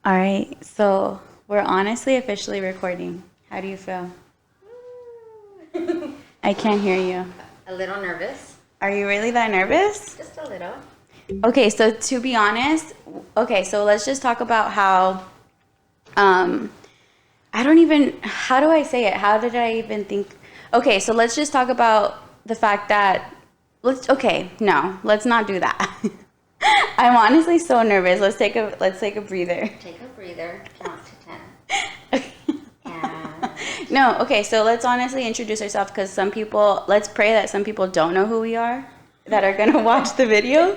All right, so we're honestly officially recording. How do you feel? I can't hear you. A little nervous. Are you really that nervous? Just a little. Okay, so to be honest, so let's just talk about how, I don't even, how do I say it? How did I even think? Okay, so let's just talk about the fact that, let's not do that. I'm honestly so nervous. Let's take a breather. Take a breather. Count to 10. And No, okay, so let's honestly introduce ourselves because let's pray that some people don't know who we are that are going to watch the video.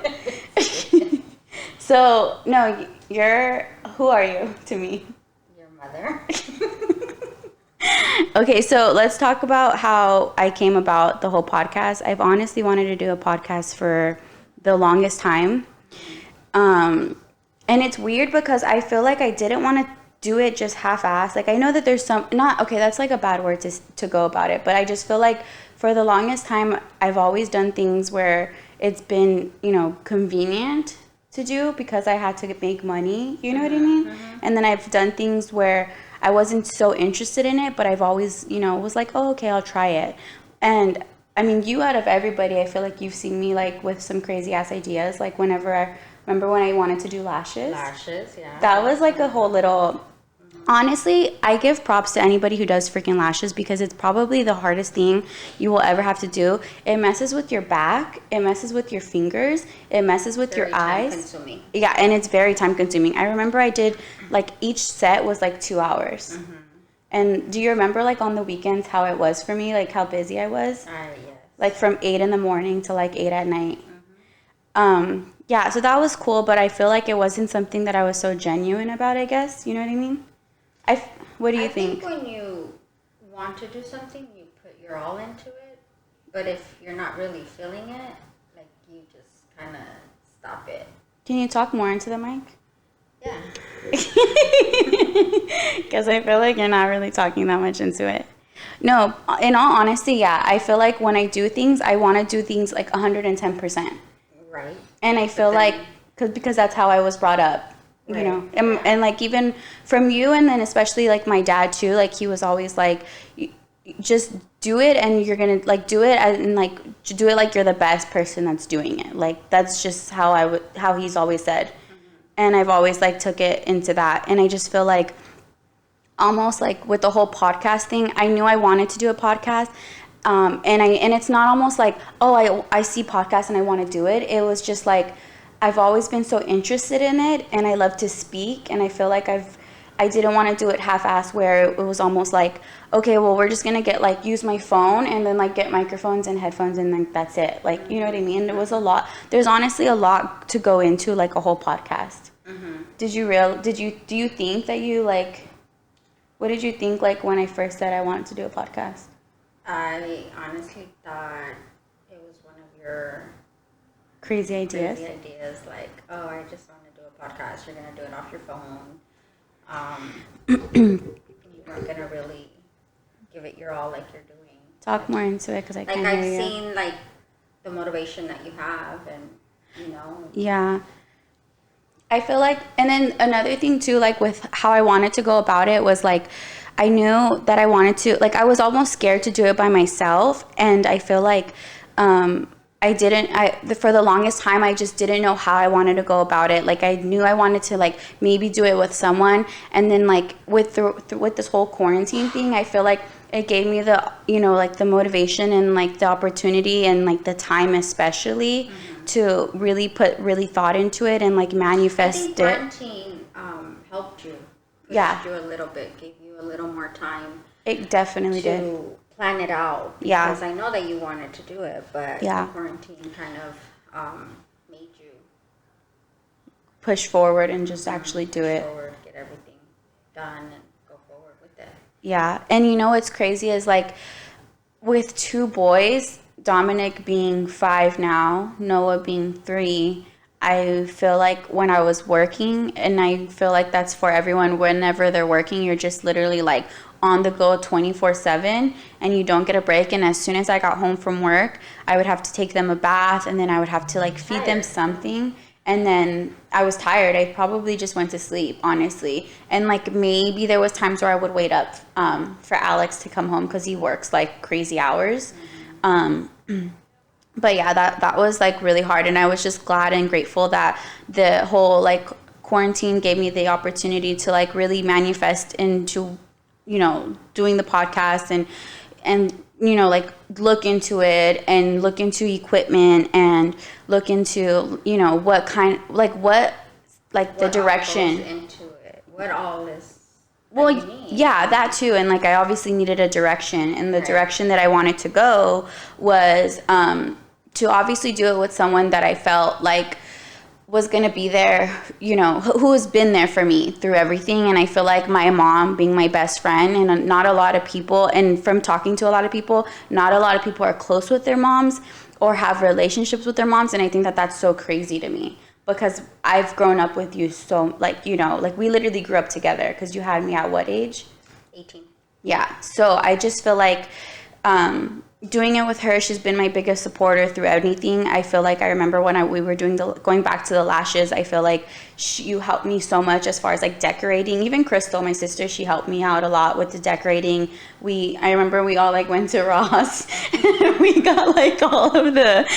So, no, who are you to me? your mother. Okay, so let's talk about how I came about the whole podcast. I've honestly wanted to do a podcast for the longest time. And it's weird because I feel like I didn't want to do it just half-assed. Like, I know that there's that's like a bad word to go about it, but I just feel like for the longest time, I've always done things where it's been, convenient to do because I had to make money, you know what I mean? Mm-hmm. And then I've done things where I wasn't so interested in it, but I've always, was like, oh, okay, I'll try it. And I mean, you out of everybody, I feel like you've seen me like with some crazy ass ideas. Like remember when I wanted to do lashes? Lashes, yeah. That was like a whole little... Honestly, I give props to anybody who does freaking lashes because it's probably the hardest thing you will ever have to do. It messes with your back. It messes with your fingers. It messes with your eyes. Time-consuming. Yeah, and it's very time-consuming. I remember I did, like, each set was, like, 2 hours. Mm-hmm. And do you remember, like, on the weekends how it was for me? Like, how busy I was? Yes. Like, from 8 in the morning to, like, 8 at night. Mm-hmm. Yeah, so that was cool, but I feel like it wasn't something that I was so genuine about, I guess. You know what I mean? What do you think? I think when you want to do something, you put your all into it. But if you're not really feeling it, like, you just kind of stop it. Can you talk more into the mic? Yeah. Because I feel like you're not really talking that much into it. No, in all honesty, yeah. I feel like when I do things, I want to do things like 110%. Right. And I feel like, because that's how I was brought up. Right. You know, and like even from you, and then especially like my dad too, like he was always like, just do it and you're gonna like do it and like do it like you're the best person that's doing it. Like that's just how he's always said. Mm-hmm. And I've always like took it into that. And I just feel like almost like with the whole podcast thing, I knew I wanted to do a podcast. And it's not almost like, oh, I see podcasts and I want to do it. It was just like, I've always been so interested in it, and I love to speak, and I feel like I didn't want to do it half-assed where it was almost like, okay, well, we're just going to get, like, use my phone and then, like, get microphones and headphones, and, like, that's it. Like, you know what I mean? There was a lot. There's honestly a lot to go into, like, a whole podcast. Mm-hmm. Do you think that you, like, what did you think, like, when I first said I wanted to do a podcast? I honestly thought it was one of your... Crazy ideas, like, oh, I just want to do a podcast. You're gonna do it off your phone. You weren't gonna really give it your all like you're doing. Talk more into it because I can't hear you. Like I've seen like the motivation that you have, and Yeah, I feel like, and then another thing too, like with how I wanted to go about it was like, I knew that I wanted to, like, I was almost scared to do it by myself, and I feel like, for the longest time, I just didn't know how I wanted to go about it. Like, I knew I wanted to, like, maybe do it with someone. And then, like, with this whole quarantine thing, I feel like it gave me the, like, the motivation and, like, the opportunity and, like, the time especially to really put thought into it and, like, manifest it. I think quarantine helped you. Pushed you a little bit, gave you a little more time. It definitely did. Plan it out because I know that you wanted to do it, but quarantine kind of made you push forward and just actually do it. Get everything done and go forward with it. Yeah, and what's crazy is like with 2 boys, Dominic being 5 now, Noah being 3. I feel like when I was working, and I feel like that's for everyone, whenever they're working, you're just literally like on the go 24/7 and you don't get a break. And as soon as I got home from work, I would have to take them a bath, and then I would have to like feed them something. and then I was tired. I probably just went to sleep, honestly. And like maybe there was times where I would wait up for Alex to come home because he works like crazy hours. But yeah, that was like really hard, and I was just glad and grateful that the whole like quarantine gave me the opportunity to like really manifest into, you know, doing the podcast and you know, like look into it and look into equipment and look into, you know, what kind, like what, like the direction. What all goes into it? What all is. Well, yeah, that too. And like I obviously needed a direction, and the direction that I wanted to go was to obviously do it with someone that I felt like was going to be there, you know, who has been there for me through everything. And I feel like my mom being my best friend, and not a lot of people, and from talking to a lot of people, not a lot of people are close with their moms or have relationships with their moms. And I think that that's so crazy to me, because I've grown up with you, so like, you know, like we literally grew up together, because you had me at what age? 18. Yeah. So I just feel like doing it with her, she's been my biggest supporter through anything. I feel like I remember when we were going back to the lashes, I feel like you helped me so much as far as like decorating. Even Crystal, my sister, she helped me out a lot with the decorating. I remember we all like went to Ross and we got like all of the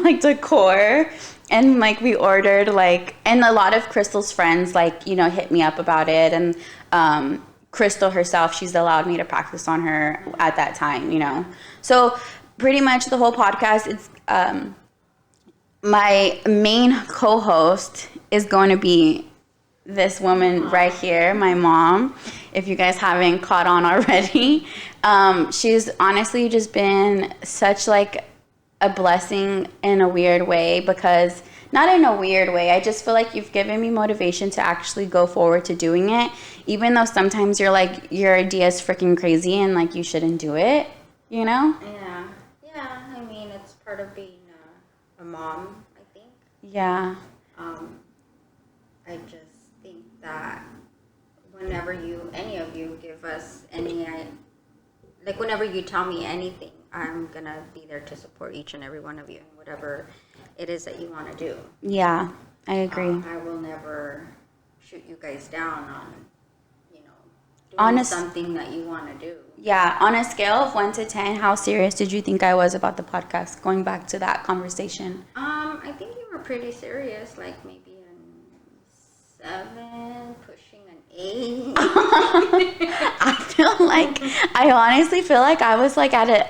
like decor. And like we ordered like, and a lot of Crystal's friends like, you know, hit me up about it. And Crystal herself, she's allowed me to practice on her at that time, you know. So pretty much the whole podcast, it's my main co-host is going to be this woman right here, my mom, if you guys haven't caught on already. She's honestly just been such like a blessing in a weird way, because not in a weird way, I just feel like you've given me motivation to actually go forward to doing it, even though sometimes you're like, your idea is freaking crazy and like you shouldn't do it, you know? Yeah, I mean, it's part of being a mom, I think. Yeah. I just think that whenever any of you give us any, like whenever you tell me anything, I'm gonna be there to support each and every one of you in whatever it is that you want to do. Yeah, I agree. I will never shoot you guys down on, you know, doing something that you want to do. Yeah, on a scale of 1 to 10, how serious did you think I was about the podcast? Going back to that conversation. I think you were pretty serious, like maybe a 7, pushing an 8. I honestly feel like I was like at a,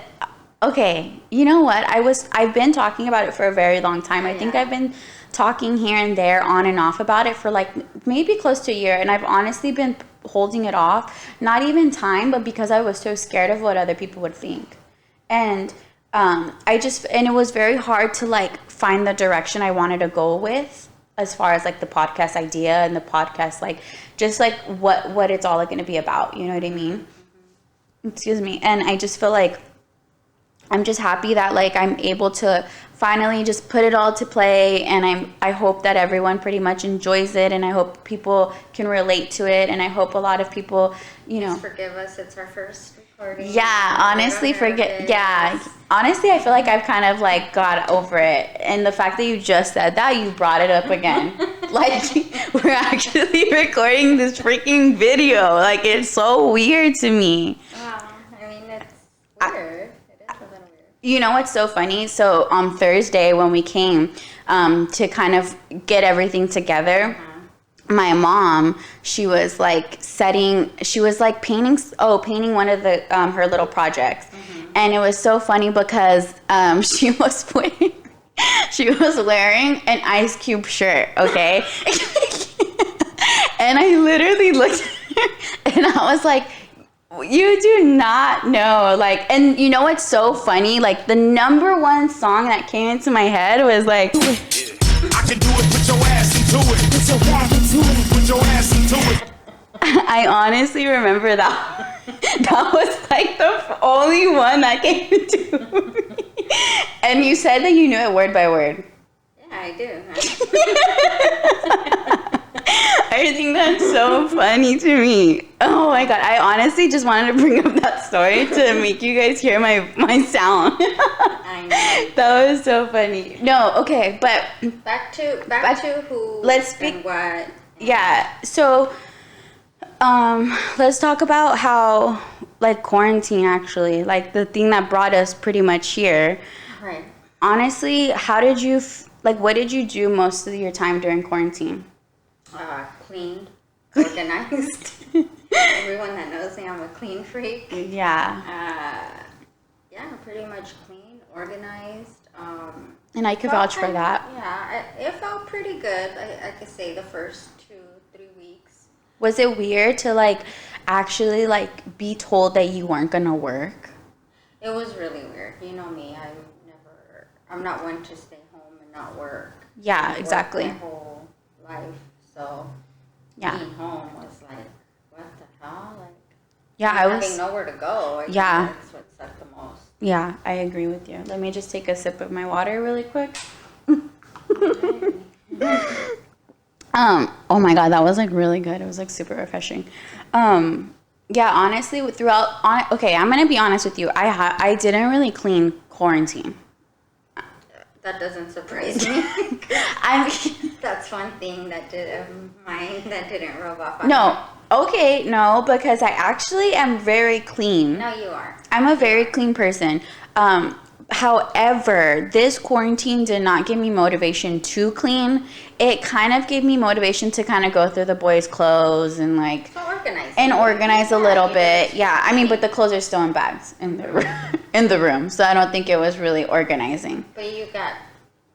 okay, you know what? I've been talking about it for a very long time. I think I've been talking here and there on and off about it for like maybe close to a year. And I've honestly been holding it off, not even time, but because I was so scared of what other people would think. And and it was very hard to like find the direction I wanted to go with, as far as like the podcast idea and the podcast, like just like what it's all going to be about. You know what I mean? Excuse me. And I just feel like I'm just happy that like I'm able to finally just put it all to play, and I hope that everyone pretty much enjoys it, and I hope people can relate to it, and I hope a lot of people, you know. Just forgive us, it's our first recording. Yeah, honestly, honestly, I feel like I've kind of like got over it, and the fact that you just said that, you brought it up again. Like, we're actually recording this freaking video. Like, it's so weird to me. Wow, I mean, it's weird. You know what's so funny? So on Thursday when we came to kind of get everything together, my mom, she was like painting one of the her little projects. And it was so funny because she was wearing an Ice Cube shirt, okay? And I literally looked at her and I was like, you do not know, like, and you know what's so funny? Like, the number one song that came into my head was like, I can do it, put your ass into it, put your ass into it, put your ass into it. I honestly remember that. That was like the only one that came to me. And you said that you knew it word by word. Yeah, I do. I think that's so funny to me. Oh my god, I honestly just wanted to bring up that story to make you guys hear my sound. I know. That was so funny. No, okay, but Back to who. Let's speak. And what. Yeah, so let's talk about how like quarantine actually, like the thing that brought us pretty much here. Right. Honestly, how did you like? What did you do most of your time during quarantine? Cleaned, organized. Everyone that knows me, I'm a clean freak. Yeah. Yeah, pretty much clean, organized. And I could vouch for that. Yeah, it felt pretty good. I could say the first 2-3 weeks. Was it weird to like actually like be told that you weren't gonna work? It was really weird. You know me, I'm not one to stay home and not work. Yeah, exactly. My whole life, so yeah. Being home was like, what the hell? Like, yeah, having nowhere to go. Yeah, that's what sucked the most. Yeah, I agree with you. Let me just take a sip of my water really quick. Oh my god, that was like really good. It was like super refreshing. Yeah, honestly, okay, I'm gonna be honest with you. I didn't really clean quarantine. That doesn't surprise me. That's one thing that didn't rub off on No. me. Okay, no, because I actually am very clean. No, you are. I'm a very clean person. However, this quarantine did not give me motivation to clean. It kind of gave me motivation to kind of go through the boys' clothes and like organize a little bit. Yeah, I mean, but the clothes are still in bags in the room, so I don't think it was really organizing. But you got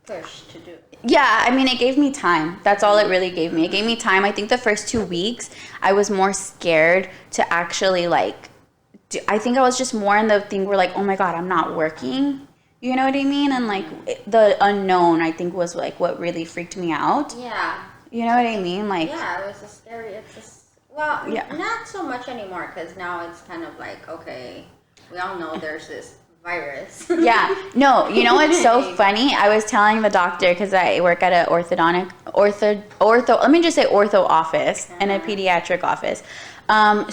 pushed to do it. Yeah, I mean, it gave me time. That's all it really gave me. It gave me time. I think the first 2 weeks, I was more scared to actually, like, I think I was just more in the thing where, like, oh, my God, I'm not working. You know what I mean? And, like, the unknown, I think, was, like, what really freaked me out. Yeah. You know what I mean? Like, yeah, it was a scary, not so much anymore, because now it's kind of like, okay, we all know there's this virus. Yeah. No, you know what's so funny? I was telling the doctor, because I work at an ortho office and a pediatric office.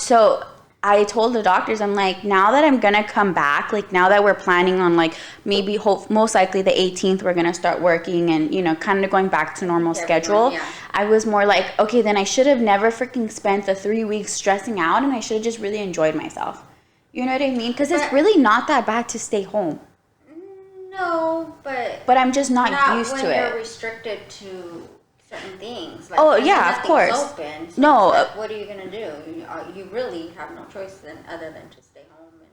So I told the doctors, I'm like, now that I'm going to come back, like now that we're planning on like maybe most likely the 18th, we're going to start working and, you know, kind of going back to normal schedule. Yeah. I was more like, okay, then I should have never freaking spent the 3 weeks stressing out, and I should have just really enjoyed myself. You know what I mean? Because it's really not that bad to stay home. No, but I'm just not used to it. When you're restricted to certain things. Like, yeah, of course. Open, so no. Like, what are you gonna do? You really have no choice other than to stay home and.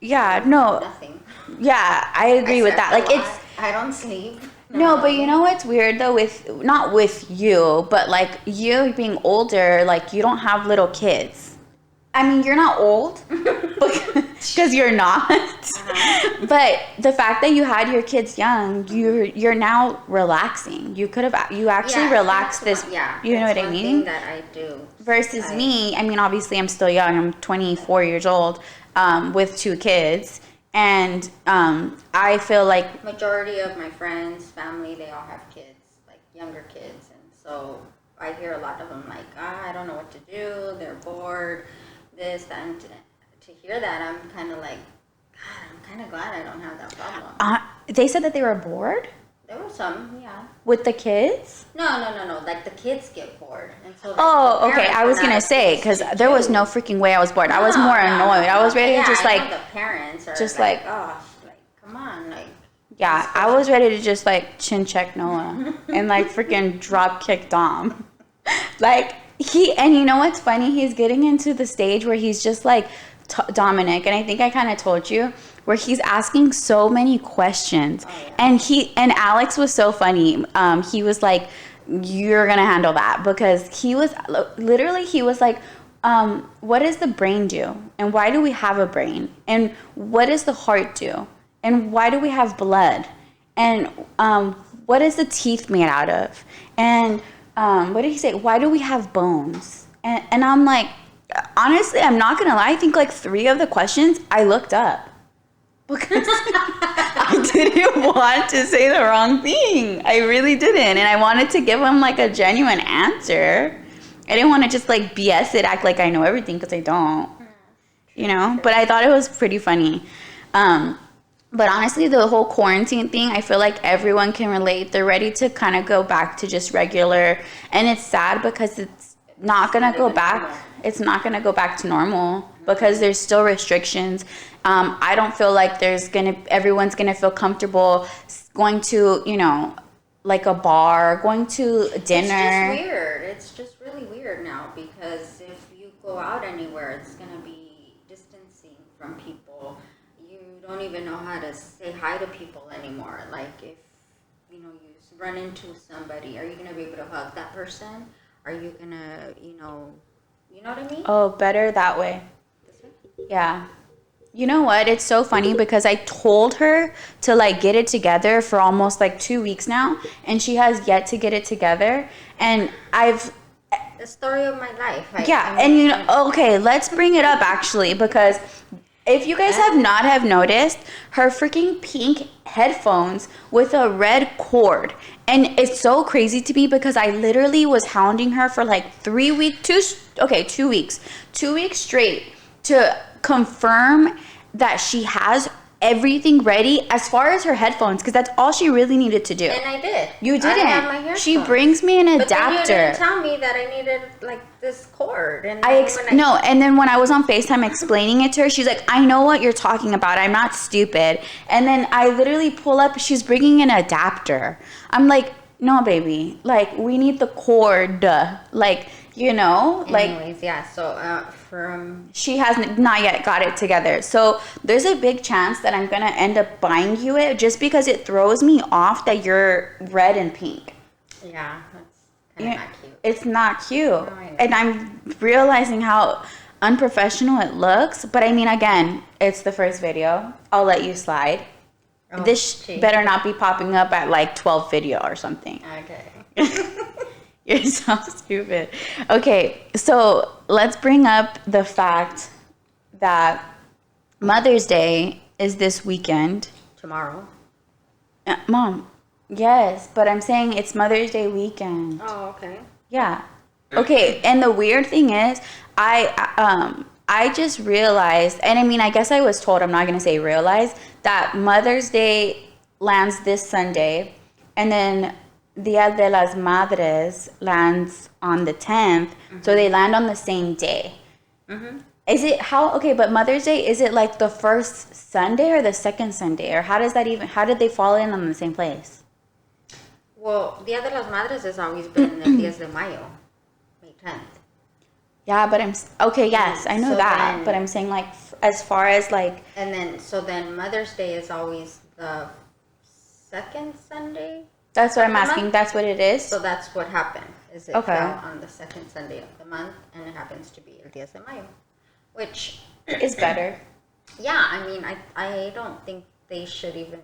Yeah. No. Nothing. Yeah, I agree with that. Like I don't sleep. No, but you know what's weird though, not with you, but like you being older, like you don't have little kids. I mean, you're not old because you're not. Uh-huh. But the fact that you had your kids young, you're now relaxing. You actually relaxed this. Yeah, you know what I mean? Thing that I do. Versus me, I mean, obviously I'm still young. I'm 24 years old with 2 kids. And I feel like majority of my friends, family, they all have kids, like younger kids. And so I hear a lot of them like, I don't know what to do. They're bored. This, that, and to hear that, I'm kind of like, God, I'm kind of glad I don't have that problem. They said that they were bored? There were some, yeah. With the kids? No. Like, the kids get bored. And so okay. I was going to say, because there was no freaking way I was bored. I was more annoyed. I was ready to just, like... the parents are just like, oh, like, come on, like... Yeah, I was ready to just, like, chin check Noah and, like, freaking drop kick Dom. Like... And you know what's funny? He's getting into the stage where he's just like Dominic, and I think I kind of told you, where he's asking so many questions. Oh, yeah. And Alex was so funny. He was like, "You're gonna handle that," because he was like, "What does the brain do? And why do we have a brain? And what does the heart do? And why do we have blood? And what is the teeth made out of? And what did he say? Why do we have bones?" And I'm like, honestly, I'm not going to lie. I think like 3 of the questions I looked up because I didn't want to say the wrong thing. I really didn't. And I wanted to give him like a genuine answer. I didn't want to just like BS it, act like I know everything, because I don't. You know, but I thought it was pretty funny. But honestly, the whole quarantine thing, I feel like everyone can relate. They're ready to kind of go back to just regular, and it's sad because it's not gonna go back. It's not gonna go back to normal because there's still restrictions. I don't feel like everyone's gonna feel comfortable going to, you know, like a bar, going to dinner. It's just weird. It's just really weird now, because if you go out anywhere, it's gonna be distancing from people. You don't even know how to say hi to people anymore. Like, if you know, you run into somebody, are you gonna be able to hug that person? Are you gonna, you know what I mean? Oh, better that way. Yeah. You know what? It's so funny because I told her to like get it together for almost like 2 weeks now, and she has yet to get it together. And The story of my life. And you know, okay, let's bring it up actually, because if you guys have noticed, her freaking pink headphones with a red cord. And it's so crazy to me because I literally was hounding her for like 2 weeks. 2 weeks. 2 weeks straight to confirm that she has everything ready as far as her headphones, because that's all she really needed to do. And I did. You didn't. I have my headphones. She brings me an adapter. But then you didn't tell me that I needed like this cord. And and then when I was on FaceTime explaining it to her, she's like, I know what you're talking about. I'm not stupid. And then I literally pull up, she's bringing an adapter. I'm like, no, baby. Like, we need the cord. Like, you know, like. Anyways, yeah. So she has not yet got it together. So there's a big chance that I'm gonna end up buying you it, just because it throws me off that you're red and pink. Yeah, that's kind of not cute. It's not cute. And I'm realizing how unprofessional it looks. But I mean, again, it's the first video. I'll let you slide. Oh, this better not be popping up at like 12 video or something. Okay. You're so stupid. Okay, so let's bring up the fact that Mother's Day is this weekend. Tomorrow. Mom, yes, but I'm saying it's Mother's Day weekend. Oh, okay. Yeah. Okay, and the weird thing is, I just realized, and I mean, I guess I was told, I'm not going to say realized, that Mother's Day lands this Sunday, and then Dia de las Madres lands on the 10th, so they land on the same day. Mm-hmm. Is it but Mother's Day, is it like the first Sunday or the second Sunday? Or how did they fall in on the same place? Well, Dia de las Madres has always been el 10 de Mayo, May 10th. Yeah, but yes, I know that. But I'm saying, like, as far as, like... And then Mother's Day is always the second Sunday? That's what I'm asking. That's what it is? So that's what happened. Is it fell on the second Sunday of the month, and it happens to be el 10 de Mayo, which... is better. Yeah, I mean, I don't think they should even...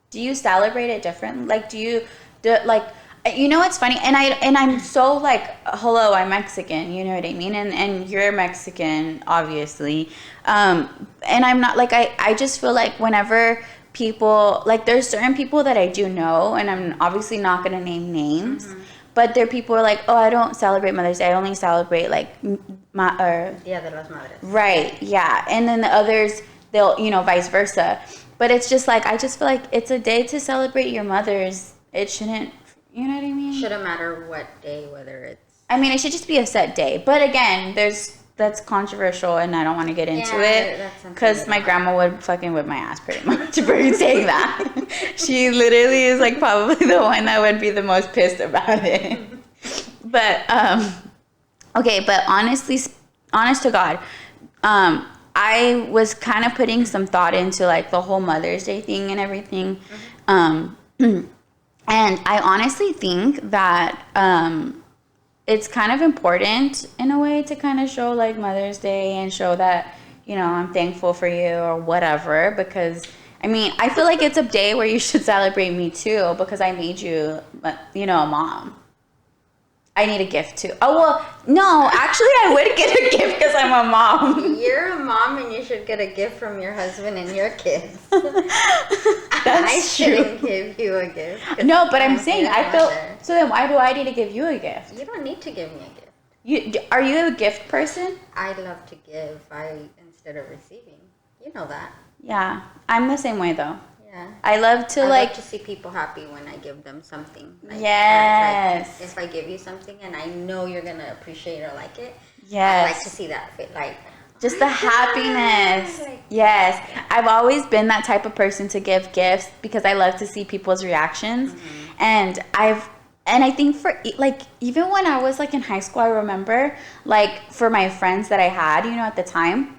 Do you celebrate it different? Like, you know what's funny? And I'm so like, hello, I'm Mexican, you know what I mean? And you're Mexican, obviously. And I'm not, like, I just feel like whenever people, like, there's certain people that I do know, and I'm obviously not going to name names, but there are people who are like, oh, I don't celebrate Mother's Day. I only celebrate, like, Dia de las Madres. Right, yeah. And then the others, they'll, you know, vice versa. But it's just like, I just feel like it's a day to celebrate your mothers. It shouldn't, you know what I mean? Shouldn't matter what day, whether it's... I mean, it should just be a set day. But again, that's controversial, and I don't want to get into it. Because my grandma would fucking whip my ass pretty much for saying that. She literally is like probably the one that would be the most pissed about it. But, okay, but honest to God, I was kind of putting some thought into like the whole Mother's Day thing and everything. And I honestly think that it's kind of important in a way to kind of show like Mother's Day and show that, you know, I'm thankful for you or whatever. Because, I mean, I feel like it's a day where you should celebrate me too, because I made you, you know, a mom. I need a gift too. Oh, well, no, actually I would get a gift because I'm a mom. You're a mom and you should get a gift from your husband and your kids. I shouldn't give you a gift. No, but I'm saying, I feel, so then why do I need to give you a gift? You don't need to give me a gift. Are you a gift person? I love to give. Instead of receiving. You know that. Yeah, I'm the same way though. Yeah. I love to I like. love to see people happy when I give them something. Yes. Like if I give you something and I know you're gonna appreciate or like it. Yes. I like to see that. Like. Just the happiness. Yes. I've always been that type of person to give gifts because I love to see people's reactions. And I think for like even when I was like in high school, I remember like for my friends that I had, at the time,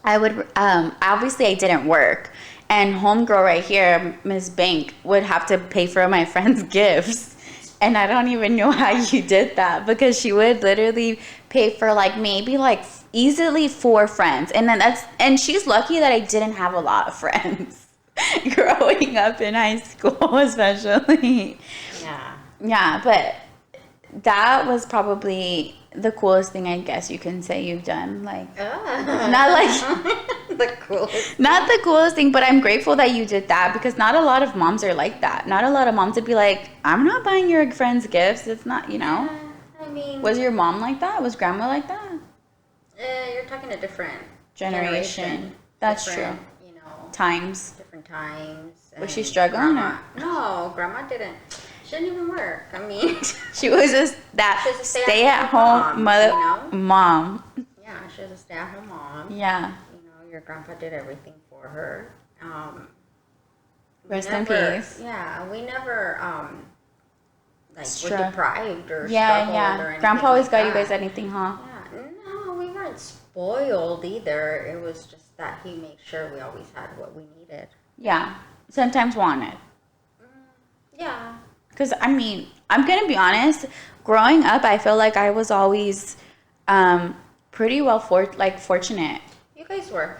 I would obviously I didn't work. And homegirl right here, Miss Bank, would have to pay for my friends' gifts. And I don't even know how you did that because she would literally pay for like maybe like easily 4 friends. And she's lucky that I didn't have a lot of friends growing up in high school, especially. Yeah. Yeah, but that was probably the coolest thing I guess you can say you've done. Like, not like the coolest. Not the coolest thing, but I'm grateful that you did that because not a lot of moms are like that. Not a lot of moms would be like, I'm not buying your friends gifts. It's not, I mean. Was your mom like that? Was grandma like that? You're talking a different Generation. That's true. Times. Different times. Was she struggling? No, grandma didn't. She didn't even work. I mean, she was just that stay-at-home mom. Yeah, she was a stay-at-home mom. Yeah. Your grandpa did everything for her. Rest in peace. Yeah, we never were deprived or struggled or anything. Grandpa always got you guys anything, huh? Yeah, no, we weren't spoiled either. It was just that he made sure we always had what we needed. Yeah, sometimes wanted. Yeah. Because, I mean, I'm going to be honest. Growing up, I feel like I was always pretty well fortunate. You guys were.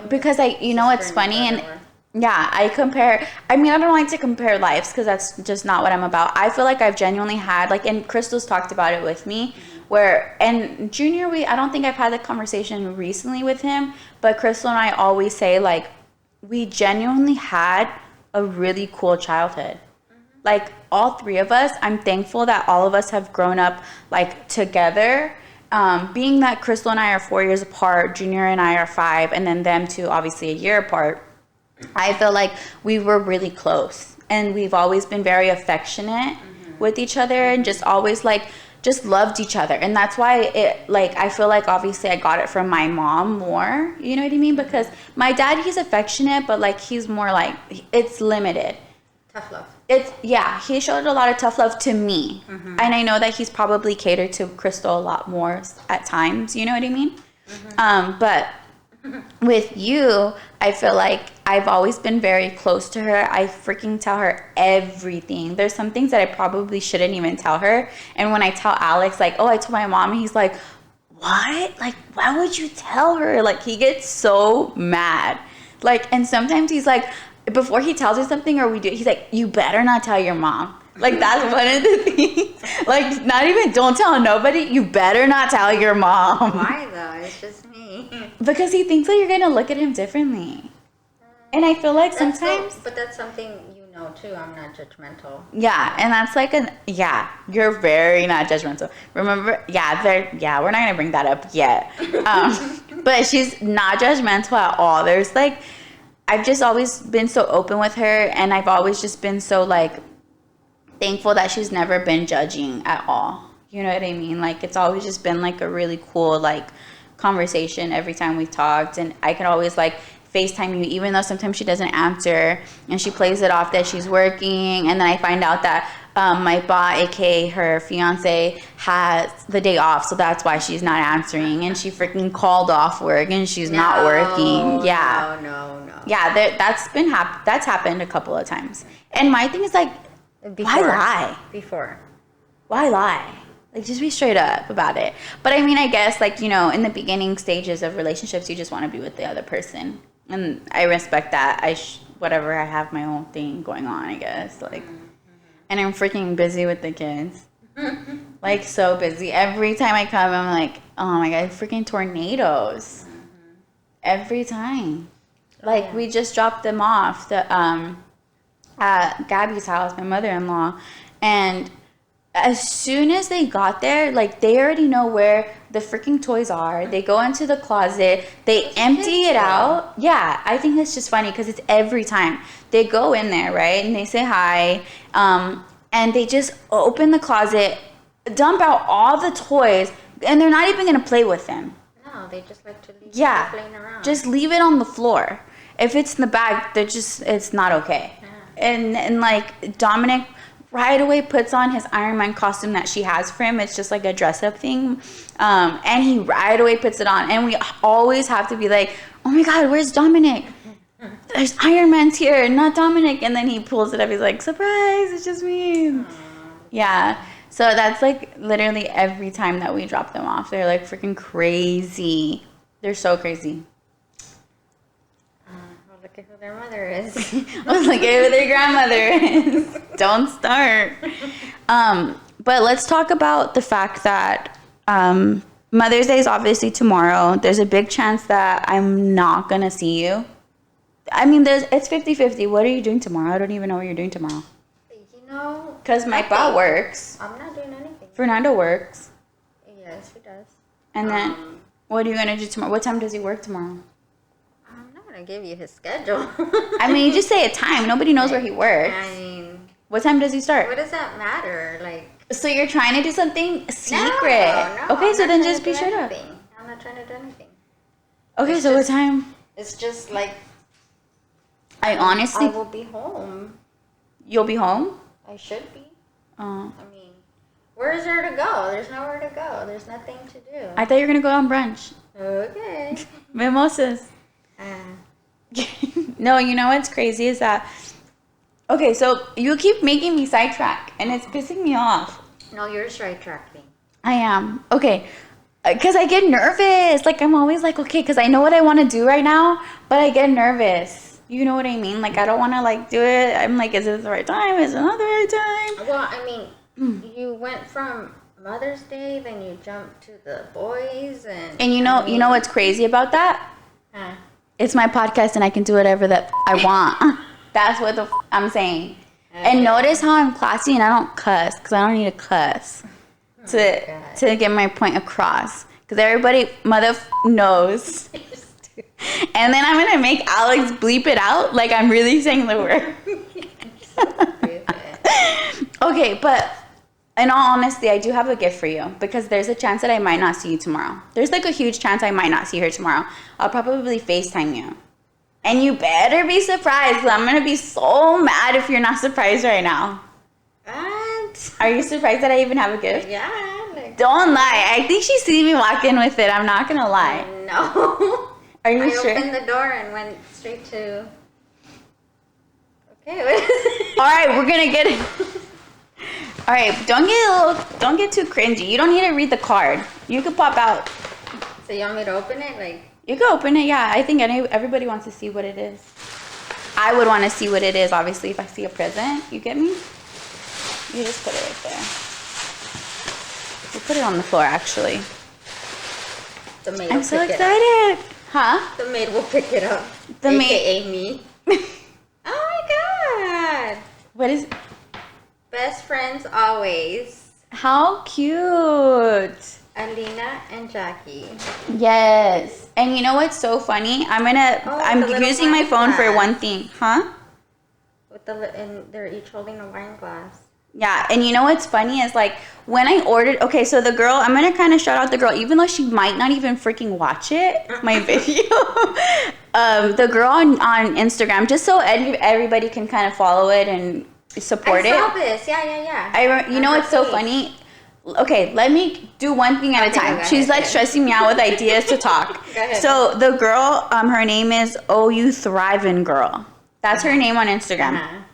Because it's funny. And yeah, I don't like to compare lives because that's just not what I'm about. I feel like I've genuinely had, and Crystal's talked about it with me, and Junior, I don't think I've had the conversation recently with him, but Crystal and I always say, we genuinely had a really cool childhood. All 3 of us, I'm thankful that all of us have grown up together. Being that Crystal and I are 4 years apart, Junior and I are 5, and then them 2 obviously a year apart, I feel like we were really close. And we've always been very affectionate with each other and just always just loved each other. And that's why I feel like obviously I got it from my mom more, you know what I mean? Because my dad, he's affectionate, but he's more it's limited. Tough love. He showed a lot of tough love to me. And I know that he's probably catered to Crystal a lot more at times, you know what I mean? But with you, I feel like I've always been very close to her. I freaking tell her everything. There's some things that I probably shouldn't even tell her. And when I tell Alex, I told my mom, he's like, what? Why would you tell her? He gets so mad. And sometimes he's like, before he tells us something or we do, he's like, you better not tell your mom. That's one of the things. Not even don't tell nobody. You better not tell your mom. Why though? It's just me. Because he thinks that you're going to look at him differently. And I feel like sometimes. But that's something too. I'm not judgmental. Yeah. And that's you're very not judgmental. Remember? Yeah, we're not going to bring that up yet. But she's not judgmental at all. There's I've just always been so open with her, and I've always just been so thankful that she's never been judging at all. You know what I mean? It's always just been a really cool conversation every time we've talked, and I can always FaceTime you even though sometimes she doesn't answer, and she plays it off that she's working, and then I find out that my ba, aka her fiance, has the day off, so that's why she's not answering, and she freaking called off work and she's not working. Yeah. No. Yeah, that's happened a couple of times. And my thing is why lie? Why lie? Just be straight up about it. But I mean, I guess in the beginning stages of relationships, you just want to be with the other person, and I respect that. Whatever, I have my own thing going on, I guess. And I'm freaking busy with the kids. So busy. Every time I come, I'm like, oh my God, freaking tornadoes. Every time. We just dropped them off at Gabby's house, my mother-in-law. And as soon as they got there, like, they already know where the freaking toys are. They go into the closet, they empty it out. Yeah, I think that's just funny because it's every time. They go in there, right, and they say hi, and they just open the closet, dump out all the toys, and they're not even going to play with them. No, they just like to leave Yeah, playing around. just leave it on the floor. If it's in the bag, it's not okay. Yeah. And like, Dominic right away puts on his Iron Man costume that she has for him. It's just like a dress up thing. And he right away puts it on. And we always have to be like, oh my God, where's Dominic? There's Iron Man's here, not Dominic. And then he pulls it up. He's like, surprise, it's just me. Aww. Yeah. So that's like literally every time that we drop them off. They're like freaking crazy. They're so crazy. Look at who their mother is. Look at who their grandmother is. Don't start. But let's talk about the fact that Mother's Day is obviously tomorrow. There's a big chance that I'm not going to see you. I mean, it's 50-50. What are you doing tomorrow? I don't even know what you're doing tomorrow. You know, because my pa works. I'm not doing anything. Fernando works. Yes, he does. And then, what are you going to do tomorrow? What time does he work tomorrow? I'm not going to give you his schedule. I mean, you just say a time. Nobody knows where he works. I mean, what time does he start? What does that matter? Like, so you're trying to do something secret. No, okay, so then just be straight up. I'm not trying to do anything. Okay, it's so just, what time? It's just like, I honestly... I will be home. You'll be home? I should be. Oh. I mean, where is there to go? There's nowhere to go. There's nothing to do. I thought you were going to go on brunch. Okay. Mimosas. No, you know what's crazy is that... Okay, so you keep making me sidetrack, and it's pissing me off. No, you're sidetracking. I am. Okay, because I get nervous. Like, I'm always like, okay, because I know what I want to do right now, but I get nervous. You know what I mean? Like, I don't want to, like, do it. I'm like, is it the right time? Is it not the right time? Well, I mean, you went from Mother's Day, then you jumped to the boys, and you know what's crazy about that? Huh? It's my podcast, and I can do whatever that I want. That's what I'm saying. Okay. And notice how I'm classy, and I don't cuss, because I don't need to cuss to get my point across. Because everybody knows. And then I'm going to make Alex bleep it out like I'm really saying the word. Okay, but in all honesty, I do have a gift for you because there's a chance that I might not see you tomorrow. There's like a huge chance I might not see her tomorrow. I'll probably FaceTime you. And you better be surprised because I'm going to be so mad if you're not surprised right now. What? Are you surprised that I even have a gift? Yeah. Don't lie. I think she see me walk in with it. I'm not going to lie. No. Are you sure? I opened the door and went straight to... Okay. All right, we're going to get it. All right, don't get too cringy. You don't need to read the card. You can pop out. So you want me to open it? Like, you can open it, yeah. I think everybody wants to see what it is. I would want to see what it is, obviously, if I see a present. You get me? You just put it right there. We'll put it on the floor, actually. The maid I'm so excited. Huh? The maid will pick it up. The maid. AKA me. Oh my God. What is... Best friends always. How cute. Alina and Jackie. Yes. And you know what's so funny? I'm using my phone for one thing. Huh? And they're each holding a wine glass. Yeah, and you know what's funny is like when I ordered, okay, so the girl, I'm going to kind of shout out the girl, even though she might not even freaking watch it, my video. The girl on Instagram, just so everybody can kind of follow it and support it. I saw this, yeah. You know what's so funny? Okay, let me do one thing at a time. She's like stressing me out with ideas to talk. So the girl, her name is Oh You Thrivin' Girl. That's her name on Instagram.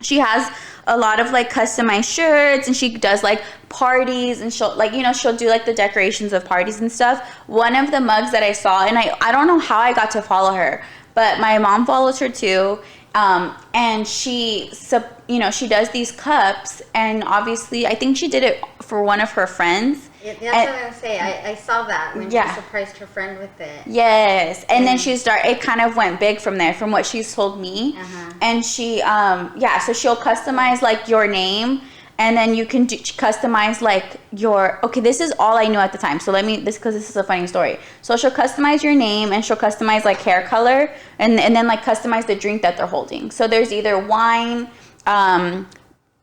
She has a lot of like customized shirts and she does like parties and she'll like, she'll do like the decorations of parties and stuff. One of the mugs that I saw, and I don't know how I got to follow her, but my mom follows her too. And she does these cups, and obviously I think she did it for one of her friends. Yeah, that's what I was going to say. I saw that when she surprised her friend with it. Yes. And then it kind of went big from there, from what she's told me. And she, so she'll customize like your name and then you can customize like your, okay, this is all I knew at the time. So because this is a funny story. So she'll customize your name, and she'll customize like hair color, and then like customize the drink that they're holding. So there's either wine,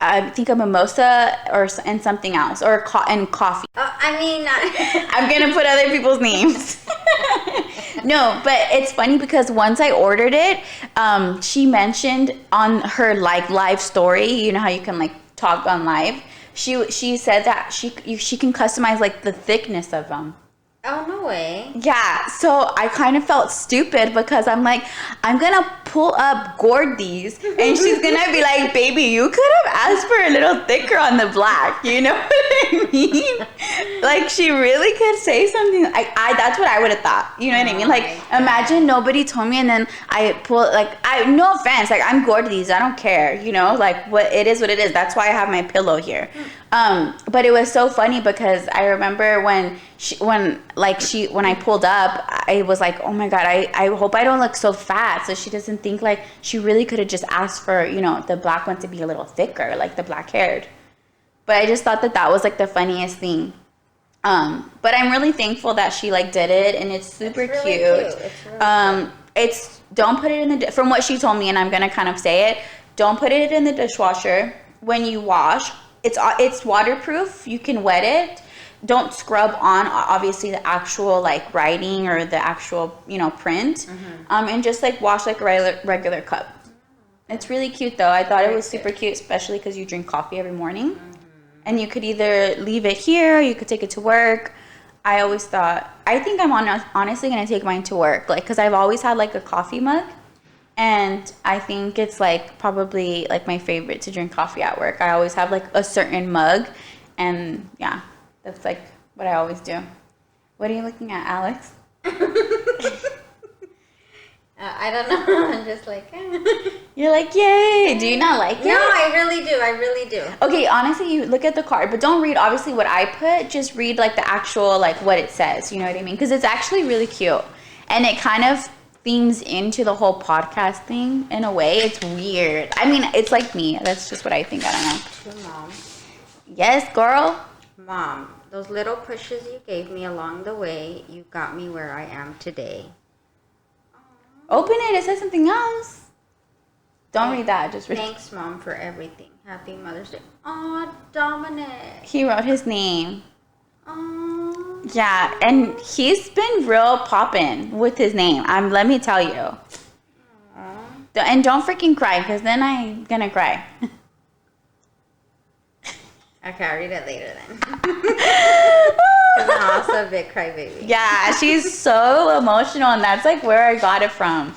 I think a mimosa and something else, and coffee. I'm gonna put other people's names. No, but it's funny because once I ordered it, she mentioned on her like live story, you know how you can like talk on live. She said that she can customize like the thickness of them. Oh, no way. Yeah, so I kind of felt stupid because I'm like, I'm gonna pull up Gordy's, and she's gonna be like, baby, you could have asked for a little thicker on the black. You know what I mean? Like, she really could say something. That's what I would have thought. You know what I mean? Like, imagine nobody told me, and then I pull, like, no offense, like, I'm Gordy's, I don't care, you know? Like, what it is. That's why I have my pillow here. But it was so funny because I remember when I pulled up, I was like, oh my God, I hope I don't look so fat. So she doesn't think like she really could have just asked for, you know, the black one to be a little thicker, like the black haired. But I just thought that was like the funniest thing. But I'm really thankful that she like did it, and it's super cute. It's really cute. Don't put it in from what she told me, and I'm going to kind of say it, don't put it in the dishwasher when you wash. It's waterproof. You can wet it. Don't scrub on obviously the actual like writing or the actual, you know, print. And just like wash like a regular cup. It's really cute though. I thought it was super cute, especially because you drink coffee every morning. And you could either leave it here, or you could take it to work. I think I'm honestly gonna take mine to work, like, because I've always had like a coffee mug. And I think it's like probably like my favorite to drink coffee at work. I always have like a certain mug, and yeah, that's like what I always do. What are you looking at, Alex? I don't know. I'm just like, You're like, yay. Do you not like it? No, I really do. Okay, honestly, you look at the card, but don't read obviously what I put. Just read like the actual, like what it says. You know what I mean? Because it's actually really cute. And it kind of themes into the whole podcast thing in a way. It's weird. I mean, it's like me. That's just what I think. I don't know. To Mom. Yes, girl. Mom, those little pushes you gave me along the way, you got me where I am today. Open it. It says something else. Don't read that. Just read. Thanks, Mom, for everything. Happy Mother's Day. Aw, Dominic. He wrote his name. Aw. Yeah, and he's been real poppin' with his name. Let me tell you. Aww. And don't freaking cry, because then I'm gonna cry. Okay, I'll read it later then. Because I'm also a big crybaby. Yeah, she's so emotional, and that's like where I got it from.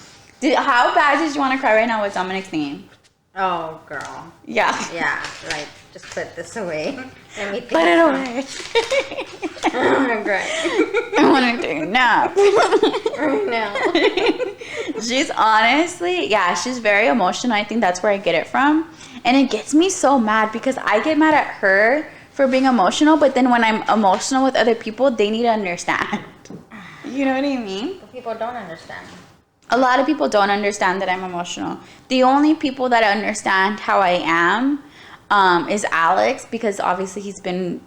How bad did you want to cry right now with Dominic's name? Oh, girl. Yeah. Yeah, like, just put this away. Let me think. Put it away. I want to cry. I want to take a nap. Right now. She's honestly, yeah, she's very emotional. I think that's where I get it from. And it gets me so mad because I get mad at her for being emotional, but then when I'm emotional with other people, they need to understand. You know what I mean? People don't understand. A lot of people don't understand that I'm emotional. The only people that understand how I am is Alex, because obviously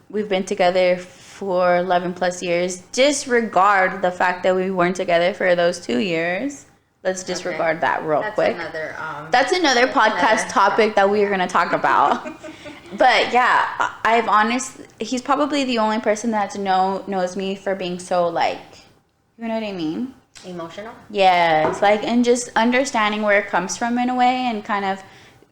we've been together for 11 plus years. Disregard the fact that we weren't together for those 2 years. Let's disregard that real quick. That's another podcast topic that we are going to talk about. But yeah, he's probably the only person that knows me for being so like, you know what I mean? Emotional? Yes, like, and just understanding where it comes from in a way, and kind of,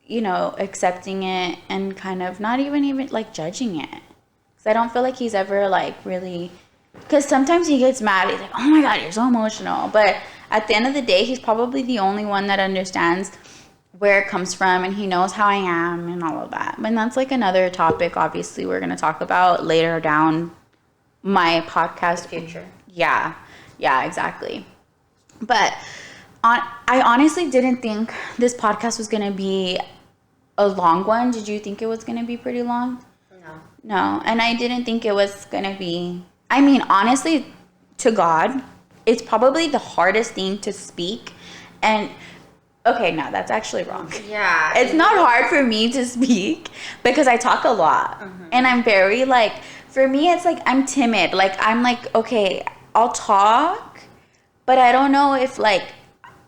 you know, accepting it, and kind of not even like judging it. Because I don't feel like he's ever like really, because sometimes he gets mad. He's like, oh my God, you're so emotional. But at the end of the day, he's probably the only one that understands where it comes from, and he knows how I am and all of that. And that's like another topic, obviously, we're going to talk about later down my podcast. The future. Yeah, exactly. But I honestly didn't think this podcast was going to be a long one. Did you think it was going to be pretty long? No. And I didn't think it was going to be, I mean, honestly, to God, it's probably the hardest thing to speak. And Okay, no, that's actually wrong. Yeah. It's not hard for me to speak because I talk a lot. And I'm very like, for me, it's like I'm timid. Like, I'm like, okay, I'll talk, but I don't know if like,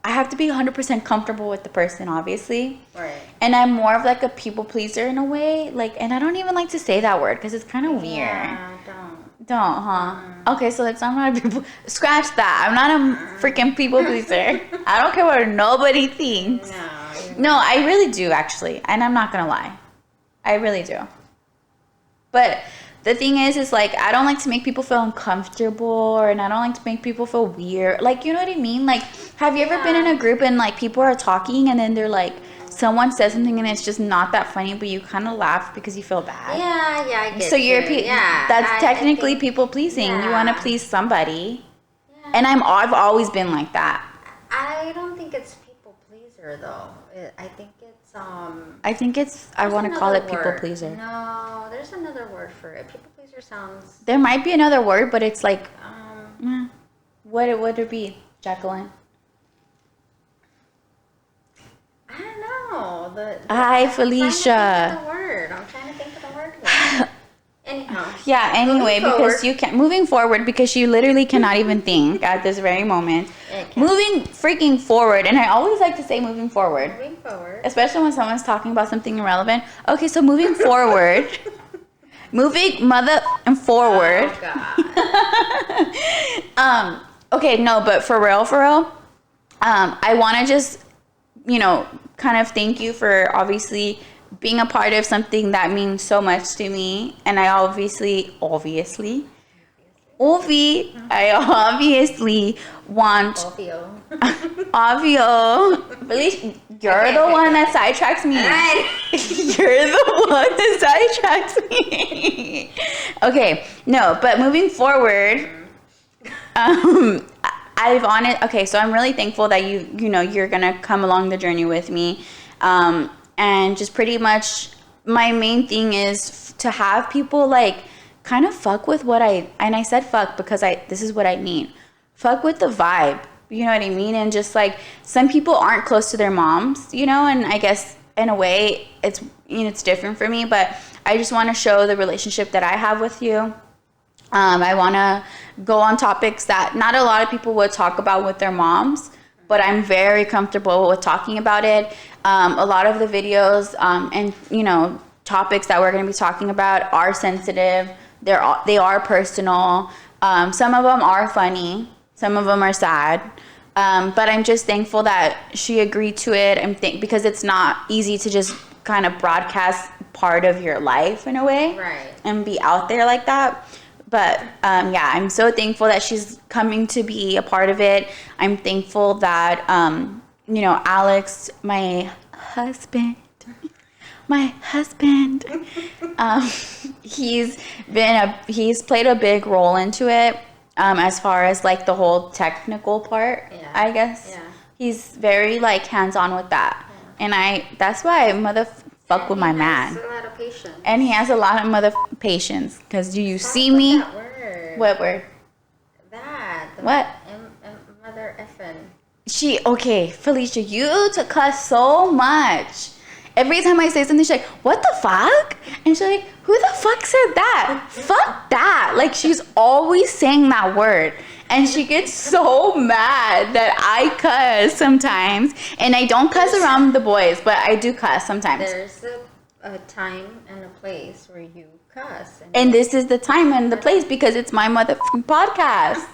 I have to be 100% comfortable with the person, obviously. Right. And I'm more of like a people pleaser in a way. Like, and I don't even like to say that word because it's kind of weird. Yeah, Don't, huh? Okay, so it's I'm not a people. Scratch that. I'm not a freaking people pleaser. I don't care what nobody thinks. No, I really do actually, and I'm not gonna lie, I really do. But the thing is like I don't like to make people feel uncomfortable, and I don't like to make people feel weird. Like, you know what I mean? Like, have you ever been in a group and like people are talking and then they're like, someone says something and it's just not that funny, but you kind of laugh because you feel bad. Yeah, I get so you're yeah, that's technically think, people pleasing. You want to please somebody. And I've always been like that. I don't think it's people pleaser though. I think it's I want to call it people pleaser. No, there's another word for it. People pleaser sounds. There might be another word, but it's like what would it be, Jacqueline? I don't know. Hi, Felicia. I'm trying to think of the word. Anyhow. Yeah, anyway, because you can't. Moving forward, because you literally cannot even think at this very moment. Moving freaking forward. And I always like to say moving forward. Moving forward. Especially when someone's talking about something irrelevant. Okay, so moving forward. Moving mother and forward. Oh, God. Okay, no, but for real, I want to just, kind of thank you for obviously being a part of something that means so much to me. And I obviously want Obvio. Really, you're the one that sidetracks me. You're the one that sidetracks me. Okay, no, but moving forward, so I'm really thankful that you're gonna come along the journey with me, and just pretty much my main thing is to have people like kind of fuck with and I said fuck because this is what I mean, fuck with the vibe, you know what I mean, and just like some people aren't close to their moms, and I guess in a way it's it's different for me, but I just want to show the relationship that I have with you. I want to go on topics that not a lot of people would talk about with their moms, but I'm very comfortable with talking about it. A lot of the videos and topics that we're going to be talking about are sensitive. They are personal. Some of them are funny. Some of them are sad. But I'm just thankful that she agreed to it. Because it's not easy to just kind of broadcast part of your life in a way, right, and be out there like that. But I'm so thankful that she's coming to be a part of it. I'm thankful that Alex, my husband, he's played a big role into it, as far as like the whole technical part. I guess he's very like hands-on with that, and that's why fuck with my man. He has a lot of patience. And he has a lot of patience. Because do you see me? That word. What word? What? Mother effing. Okay, Felicia, you to cuss so much. Every time I say something, she's like, what the fuck? And she's like, who the fuck said that? Fuck that. Like, she's always saying that word. And she gets so mad that I cuss sometimes. And I don't cuss around the boys, but I do cuss sometimes. There's a time and a place where you cuss. And this is the time and the place because it's my motherfucking podcast.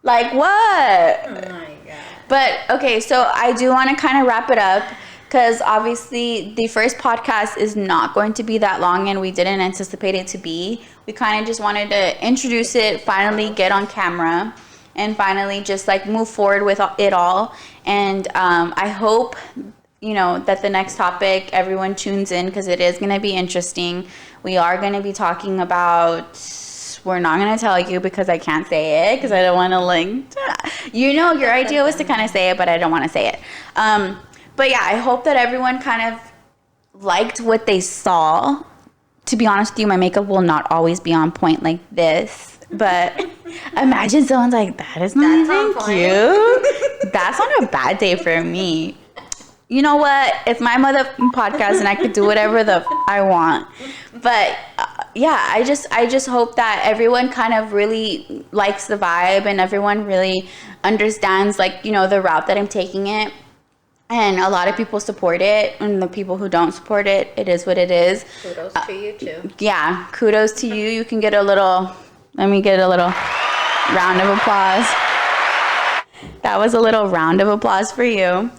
Like, what? Oh, my God. But, okay, so I do want to kind of wrap it up. Because obviously the first podcast is not going to be that long and we didn't anticipate it to be. We kind of just wanted to introduce it, finally get on camera, and finally just like move forward with it all. And I hope, that the next topic everyone tunes in because it is going to be interesting. We are going to be talking about... We're not going to tell you because I can't say it because I don't want to your idea was to kind of say it, but I don't want to say it. But yeah, I hope that everyone kind of liked what they saw. To be honest with you, my makeup will not always be on point like this. But imagine someone's like, that is not even cute. That's on a bad day for me. you know what? It's my mother podcast, and I could do whatever I want. But yeah, I just hope that everyone kind of really likes the vibe, and everyone really understands, like, you know, the route that I'm taking it. And a lot of people support it, and the people who don't support it, it is what it is. Kudos to you too. Yeah, kudos to you. You can get a little. Let me get a little round of applause. That was a little round of applause for you.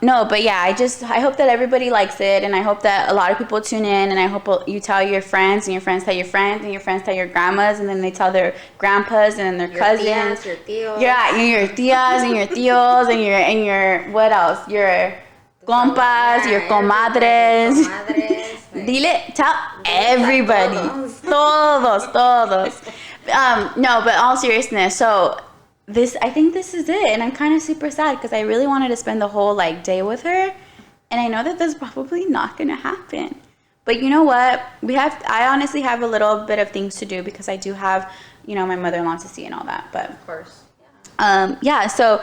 No, but yeah, I hope that everybody likes it, and I hope that a lot of people tune in, and I hope you tell your friends, and your friends tell your friends, and your friends tell your grandmas, and then they tell their grandpas and their cousins. Your tios. Yeah, your tias and your tios and your what else? Your compas, your comadres. Dile, tell everybody. Todos. No, but all seriousness, so I think this is it, and I'm kind of super sad because I really wanted to spend the whole like day with her, and I know that that's probably not gonna happen. But you know what? I honestly have a little bit of things to do because I do have, you know, my mother-in-law to see and all that. But of course, yeah. So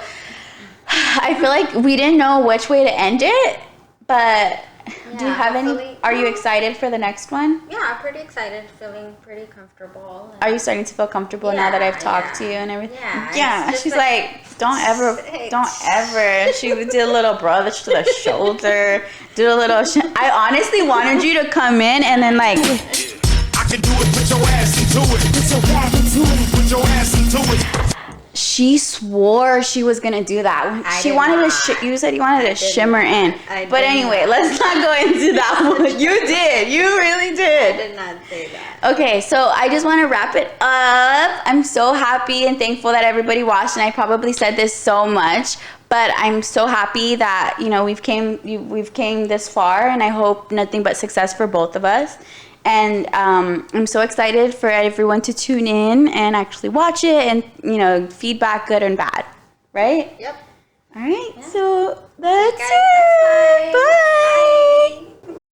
I feel like we didn't know which way to end it, but. Do you have any? Are you excited for the next one? Yeah, I'm pretty excited. Feeling pretty comfortable. Are you starting to feel comfortable now that I've talked to you and everything? Yeah. She's like, don't ever. She did a little brother to the shoulder. Do a little. I honestly wanted you to come in and then like. I can do it. Put your ass into it. Put your ass into it. Put your ass into it. She swore she was gonna do that. She wanted to. You said you wanted to shimmer in. But anyway, let's not go into that one. You did. You really did. I did not say that. Okay, so I just want to wrap it up. I'm so happy and thankful that everybody watched, and I probably said this so much, but I'm so happy that, you know, we've came this far, and I hope nothing but success for both of us. And I'm so excited for everyone to tune in and actually watch it, and, you know, feedback, good and bad, right? Yep. All right, so that's it. Bye.